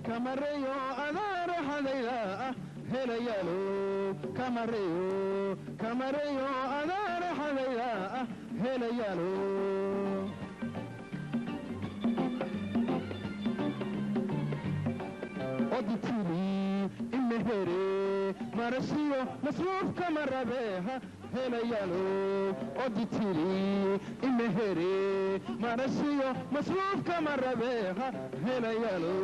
kamareyo adaara hadayda helayaalo kamareyo adaara hadayda helayaalo oditiri imehere marasiyo masruuf kamarabeha helayaalo oditiri imehere marasiyo masruuf kamarabeha helayaalo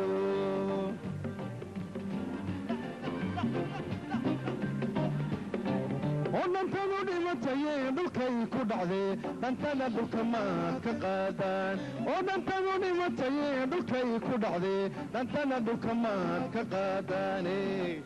وننتظر لمتين بالكي كدعذي ننتظر بالكمان كقادان وننتظر لمتين بالكي كدعذي ننتظر بالكمان كقاداني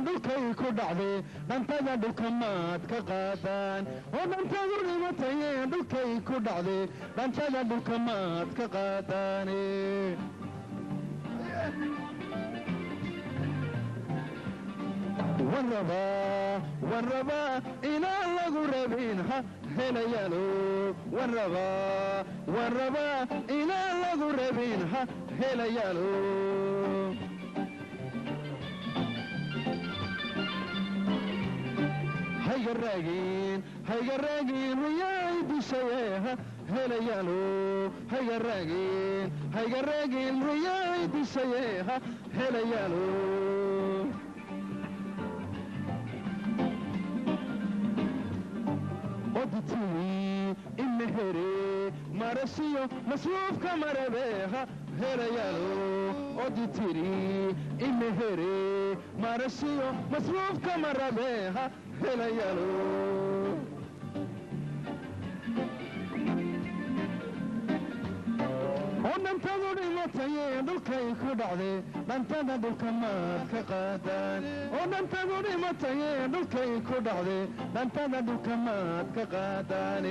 dhulkay ku dhacday dhantada dhulkamaad ka qaadaan oo dhantada dhimatayeen dhulkay ku dhacday dhantada dhulkamaad ka qaadaan warraba inaan lagu rabin ha helayaalo warraba inaan lagu rabin ha helayaalo haygarraagin riyay dishayeha helayaalo haygarraagin riyay dishayeha helayaalo oditiri imehere marasiyo masruufka marabeha helayaalo oditiri imehere marasiyo masruufka marabeha helayaalo oo dhantada dhimatayeen dhulkay ku dhacday dhantada dhulkamaad ka qaadaan oo dhantada dhimatayeen dhulkay ku dhacday dhantada dhulkamaad ka qaadaan